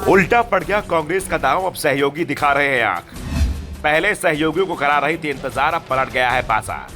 उल्टा पड़ गया कांग्रेस का दांव, अब सहयोगी दिखा रहे हैं आंख। पहले सहयोगियों को करा रही थी इंतजार, अब पलट गया है पासा।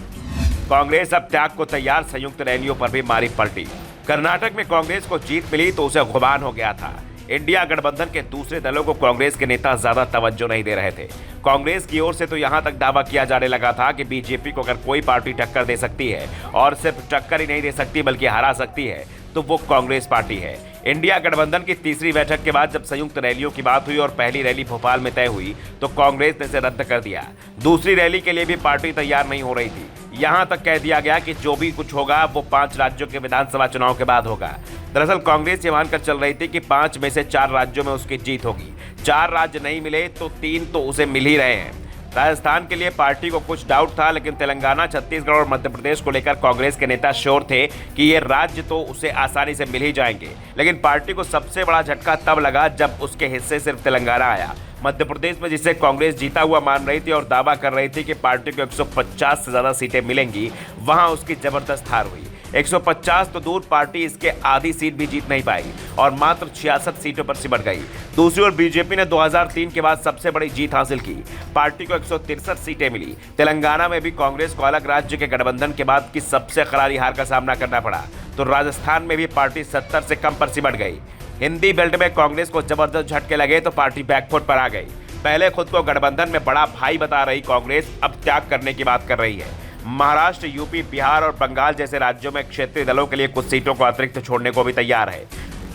कांग्रेस अब त्याग को तैयार, संयुक्त रैलियों पर भी मारी पलटी। कर्नाटक में कांग्रेस को जीत मिली तो उसे गुमान हो गया था। इंडिया गठबंधन के दूसरे दलों को कांग्रेस के नेता ज्यादा तवज्जो नहीं दे रहे थे। कांग्रेस की ओर से तो यहां तक दावा किया जाने लगा था कि बीजेपी को अगर कोई पार्टी टक्कर दे सकती है, और सिर्फ टक्कर ही नहीं दे सकती बल्कि हरा सकती है, तो वो कांग्रेस पार्टी है। इंडिया गठबंधन की तीसरी बैठक के बाद जब संयुक्त रैलियों की बात हुई और पहली रैली भोपाल में तय हुई तो कांग्रेस ने इसे रद्द कर दिया। दूसरी रैली के लिए भी पार्टी तैयार नहीं हो रही थी। यहां तक कह दिया गया कि जो भी कुछ होगा वो 5 राज्यों के विधानसभा चुनाव के बाद होगा। दरअसल कांग्रेस ये मानकर चल रही थी कि 5 में से 4 राज्यों में उसकी जीत होगी। 4 राज्य नहीं मिले तो 3 तो उसे मिल ही रहे हैं। राजस्थान के लिए पार्टी को कुछ डाउट था, लेकिन तेलंगाना, छत्तीसगढ़ और मध्य प्रदेश को लेकर कांग्रेस के नेता श्योर थे कि ये राज्य तो उसे आसानी से मिल ही जाएंगे। लेकिन पार्टी को सबसे बड़ा झटका तब लगा जब उसके हिस्से सिर्फ तेलंगाना आया। मध्य प्रदेश में जिसे कांग्रेस जीता हुआ मान रही थी और दावा कर रही थी कि पार्टी को 150 से ज्यादा सीटें मिलेंगी, वहां उसकी जबरदस्त हार हुई। 150 तो दूर, पार्टी इसके आधी सीट भी जीत नहीं पाई और मात्र 66 सीटों पर सिमट गई। दूसरी ओर बीजेपी ने 2003 के बाद सबसे बड़ी जीत हासिल की। पार्टी को 163 सीटें मिली। तेलंगाना में भी कांग्रेस को अलग राज्य के गठबंधन के बाद की सबसे करारी हार का सामना करना पड़ा। तो राजस्थान में भी पार्टी 70 से कम पर सिमट गई। हिंदी बेल्ट में कांग्रेस को जबरदस्त झटके लगे तो पार्टी बैकफुट पर आ गई। पहले खुद को गठबंधन में बड़ा भाई बता रही कांग्रेस अब त्याग करने की बात कर रही है। महाराष्ट्र, यूपी, बिहार और बंगाल जैसे राज्यों में क्षेत्रीय दलों के लिए कुछ सीटों को अतिरिक्त छोड़ने को भी तैयार है,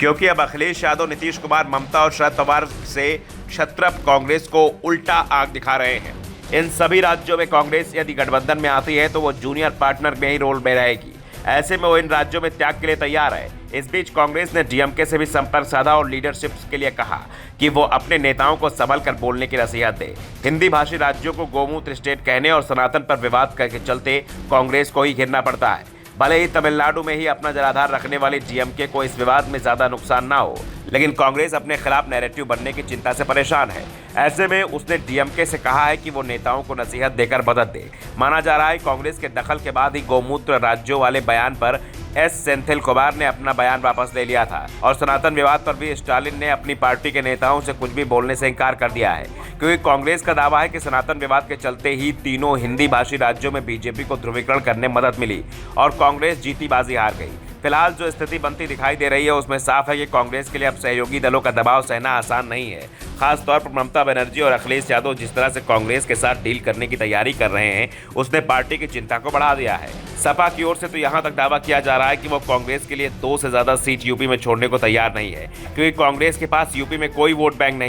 क्योंकि अब अखिलेश यादव, नीतीश कुमार, ममता और शरद पवार से क्षत्रप कांग्रेस को उल्टा आंख दिखा रहे हैं। इन सभी राज्यों में कांग्रेस यदि गठबंधन में आती है तो वो जूनियर पार्टनर में ही रोल में रहेगी। ऐसे में वो इन राज्यों में त्याग के लिए तैयार है। इस बीच कांग्रेस ने डीएमके से भी संपर्क साधा और लीडरशिप के लिए कहा कि वो अपने नेताओं को संभल कर बोलने की नसीहत दे। हिंदी भाषी राज्यों को गोमूत्र स्टेट कहने और सनातन पर विवाद करके चलते कांग्रेस को ही घिरना पड़ता है। भले ही तमिलनाडु में ही अपना जनाधार रखने वाली डीएमके को इस विवाद में ज्यादा नुकसान ना हो, लेकिन कांग्रेस अपने खिलाफ नैरेटिव बनने की चिंता से परेशान है। ऐसे में उसने डीएमके से कहा है कि वो नेताओं को नसीहत देकर मदद दे। माना जा रहा है कांग्रेस के दखल के बाद ही गोमूत्र राज्यों वाले बयान पर एस सेंथिल कुमार ने अपना बयान वापस ले लिया था और सनातन विवाद पर भी स्टालिन ने अपनी पार्टी के नेताओं से कुछ भी बोलने से इनकार कर दिया है, क्योंकि कांग्रेस का दावा है कि सनातन विवाद के चलते ही तीनों हिंदी भाषी राज्यों में बीजेपी को ध्रुवीकरण करने में मदद मिली और कांग्रेस जीती बाजी हार गई। फिलहाल जो स्थिति बनती दिखाई दे रही है उसमें साफ है कि कांग्रेस के लिए अब सहयोगी दलों का दबाव सहना आसान नहीं है। खास तौर पर ममता बनर्जी और अखिलेश यादव जिस तरह से कांग्रेस के साथ डील करने की तैयारी कर रहे हैं, उसने पार्टी की चिंता को बढ़ा दिया है। सपा की ओर से तो यहां तक दावा किया जा रहा है कि वो कांग्रेस के लिए 2 से ज्यादा सीट यूपी में छोड़ने को तैयार नहीं है, क्योंकि कांग्रेस के पास यूपी में कोई वोट बैंक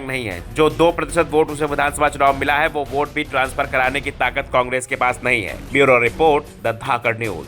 नहीं है। जो 2% वोट उसे विधानसभा चुनाव मिला है वो वोट भी ट्रांसफर कराने की ताकत कांग्रेस के पास नहीं है। Bureau report, the Dhakad news.